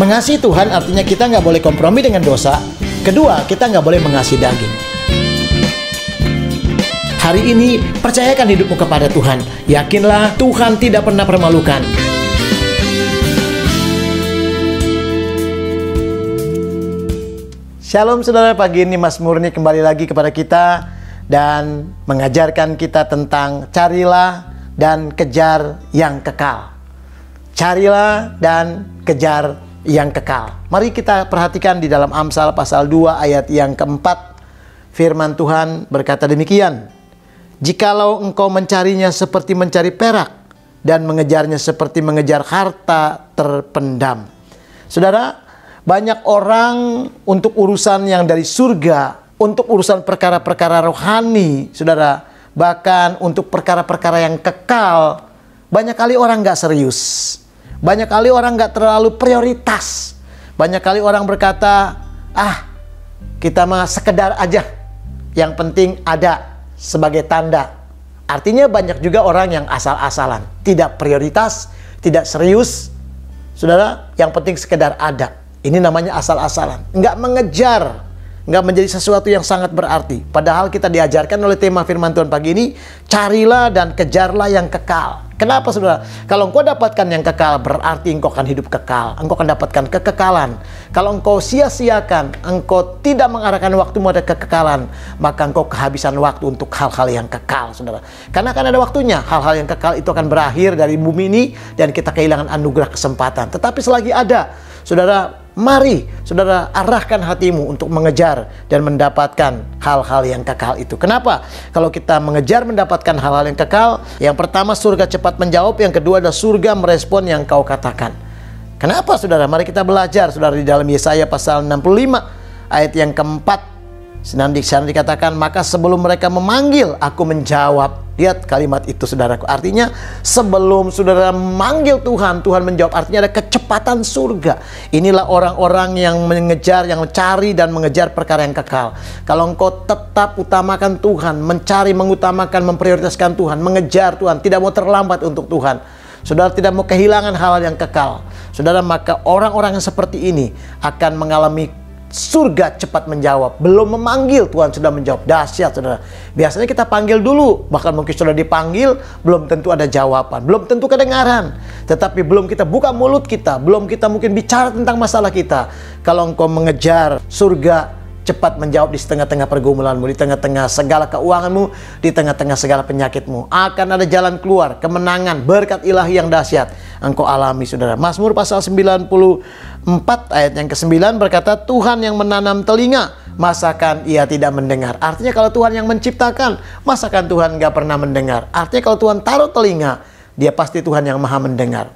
Mengasihi Tuhan artinya kita nggak boleh kompromi dengan dosa. Kedua, kita nggak boleh mengasihi daging. Hari ini, percayakan hidupmu kepada Tuhan. Yakinlah Tuhan tidak pernah permalukan. Shalom saudara, pagi ini Mas Murni kembali lagi kepada kita dan mengajarkan kita tentang carilah dan kejar yang kekal. Carilah dan kejar yang kekal. Mari kita perhatikan di dalam Amsal pasal 2 ayat yang keempat. Firman Tuhan berkata demikian. Jikalau engkau mencarinya seperti mencari perak dan mengejarnya seperti mengejar harta terpendam. Saudara, banyak orang untuk urusan yang dari surga, untuk urusan perkara-perkara rohani, saudara, bahkan untuk perkara-perkara yang kekal, banyak kali orang nggak serius. Banyak kali orang nggak terlalu prioritas. Banyak kali orang berkata, kita mah sekedar aja. Yang penting ada sebagai tanda. Artinya banyak juga orang yang asal-asalan. Tidak prioritas, tidak serius. Saudara, yang penting sekedar ada. Ini namanya asal-asalan. Nggak mengejar. Nggak menjadi sesuatu yang sangat berarti. Padahal kita diajarkan oleh tema firman Tuhan pagi ini, carilah dan kejarlah yang kekal. Kenapa saudara? Kalau engkau dapatkan yang kekal, berarti engkau akan hidup kekal. Engkau akan dapatkan kekekalan. Kalau engkau sia-siakan, engkau tidak mengarahkan waktumu pada kekekalan, maka engkau kehabisan waktu untuk hal-hal yang kekal, saudara. Karena akan ada waktunya, hal-hal yang kekal itu akan berakhir dari bumi ini, dan kita kehilangan anugerah kesempatan. Tetapi selagi ada, saudara, mari saudara arahkan hatimu untuk mengejar dan mendapatkan hal-hal yang kekal itu. Kenapa? Kalau kita mengejar mendapatkan hal-hal yang kekal, yang pertama surga cepat menjawab, yang kedua adalah surga merespon yang kau katakan. Kenapa saudara? Mari kita belajar saudara di dalam Yesaya pasal 65 ayat yang keempat. Di sana dikatakan, maka sebelum mereka memanggil, aku menjawab. Lihat kalimat itu saudaraku. Artinya sebelum saudara memanggil Tuhan, Tuhan menjawab. Artinya ada kecepatan surga. Inilah orang-orang yang mengejar, yang mencari dan mengejar perkara yang kekal. Kalau engkau tetap utamakan Tuhan, mencari, mengutamakan, memprioritaskan Tuhan, mengejar Tuhan, tidak mau terlambat untuk Tuhan, saudara tidak mau kehilangan hal yang kekal, saudara, maka orang-orang yang seperti ini akan mengalami surga cepat menjawab. Belum memanggil, Tuhan sudah menjawab. Dahsyat saudara. Biasanya kita panggil dulu, bahkan mungkin sudah dipanggil, belum tentu ada jawaban, belum tentu kedengaran. Tetapi belum kita buka mulut kita, belum kita mungkin bicara tentang masalah kita, kalau engkau mengejar, surga cepat menjawab di tengah-tengah pergumulanmu, di tengah-tengah segala keuanganmu, di tengah-tengah segala penyakitmu. Akan ada jalan keluar, kemenangan, berkat ilahi yang dahsyat engkau alami saudara. Mazmur pasal 94 ayat yang ke-9 berkata, Tuhan yang menanam telinga, masakan ia tidak mendengar. Artinya kalau Tuhan yang menciptakan, masakan Tuhan nggak pernah mendengar. Artinya kalau Tuhan taruh telinga, dia pasti Tuhan yang maha mendengar.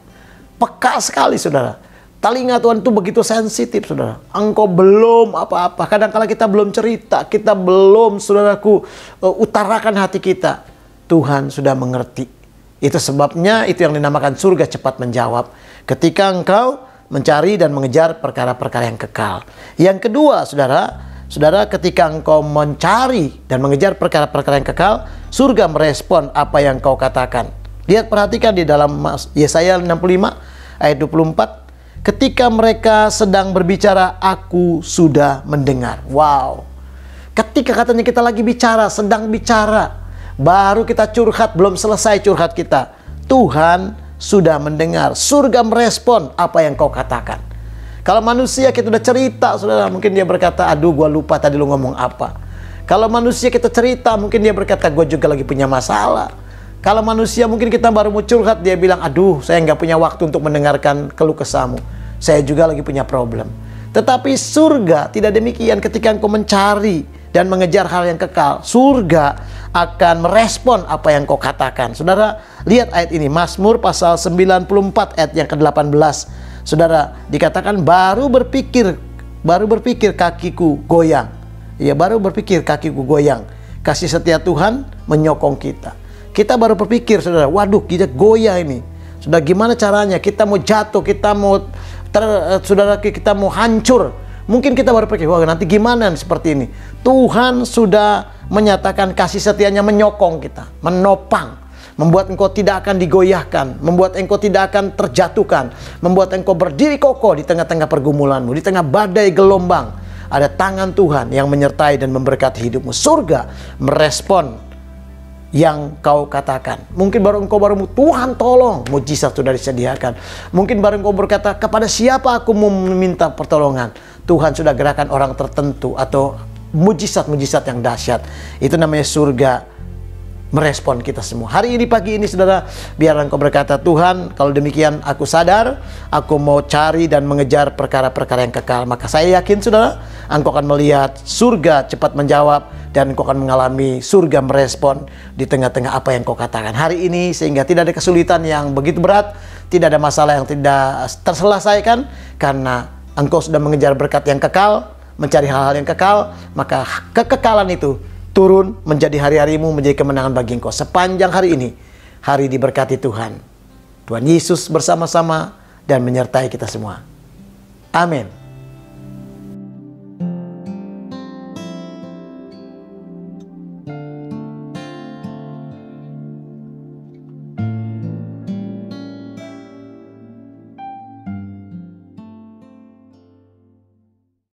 Peka sekali saudara. Telinga Tuhan itu begitu sensitif saudara. Engkau belum apa-apa. Kadang-kala kita belum cerita, kita belum saudaraku utarakan hati kita, Tuhan sudah mengerti. Itu sebabnya itu yang dinamakan surga cepat menjawab. Ketika engkau mencari dan mengejar perkara-perkara yang kekal. Yang kedua saudara, ketika engkau mencari dan mengejar perkara-perkara yang kekal, surga merespon apa yang kau katakan. Lihat, perhatikan di dalam Yesaya 65 ayat 24. Ketika mereka sedang berbicara, aku sudah mendengar. Wow. Ketika katanya kita lagi bicara, sedang bicara, baru kita curhat, belum selesai curhat kita, Tuhan sudah mendengar. Surga merespon apa yang kau katakan. Kalau manusia kita udah cerita, saudara, mungkin dia berkata, aduh gua lupa tadi lu ngomong apa. Kalau manusia kita cerita, mungkin dia berkata, gue juga lagi punya masalah. Kalau manusia mungkin kita baru mau curhat, dia bilang, aduh saya nggak punya waktu untuk mendengarkan keluh kesahmu, saya juga lagi punya problem. Tetapi surga tidak demikian. Ketika engkau mencari dan mengejar hal yang kekal, surga akan merespon apa yang kau katakan. Saudara, lihat ayat ini, Mazmur pasal 94 ayat yang ke-18. Saudara, dikatakan baru berpikir kakiku goyang. Ya, baru berpikir kakiku goyang. Kasih setia Tuhan menyokong kita. Kita baru berpikir, saudara, waduh kita goyah ini. Sudah gimana caranya? Kita mau jatuh, kita mau saudara, kita mau hancur. Mungkin kita baru pikir, wah nanti gimana nih seperti ini. Tuhan sudah menyatakan kasih setianya menyokong kita, menopang. membuat engkau tidak akan digoyahkan, membuat engkau tidak akan terjatuhkan, membuat engkau berdiri kokoh di tengah-tengah pergumulanmu, di tengah badai gelombang. Ada tangan Tuhan yang menyertai dan memberkati hidupmu. Surga merespon yang kau katakan. Mungkin baru engkau Tuhan tolong, mujizat sudah disediakan. Mungkin baru engkau berkata, kepada siapa aku mau meminta pertolongan? Tuhan sudah gerakan orang tertentu atau mujizat-mujizat yang dahsyat. Itu namanya surga merespon kita semua. Hari ini, pagi ini saudara, biar engkau berkata, Tuhan, kalau demikian aku sadar, aku mau cari dan mengejar perkara-perkara yang kekal. Maka saya yakin saudara, engkau akan melihat surga cepat menjawab, dan engkau akan mengalami surga merespon di tengah-tengah apa yang kau katakan hari ini, sehingga tidak ada kesulitan yang begitu berat, tidak ada masalah yang tidak terselesaikan, karena engkau sudah mengejar berkat yang kekal, mencari hal-hal yang kekal. Maka kekekalan itu turun menjadi hari-harimu, menjadi kemenangan bagi engkau sepanjang hari ini. Hari diberkati Tuhan. Tuhan Yesus bersama-sama dan menyertai kita semua. Amin.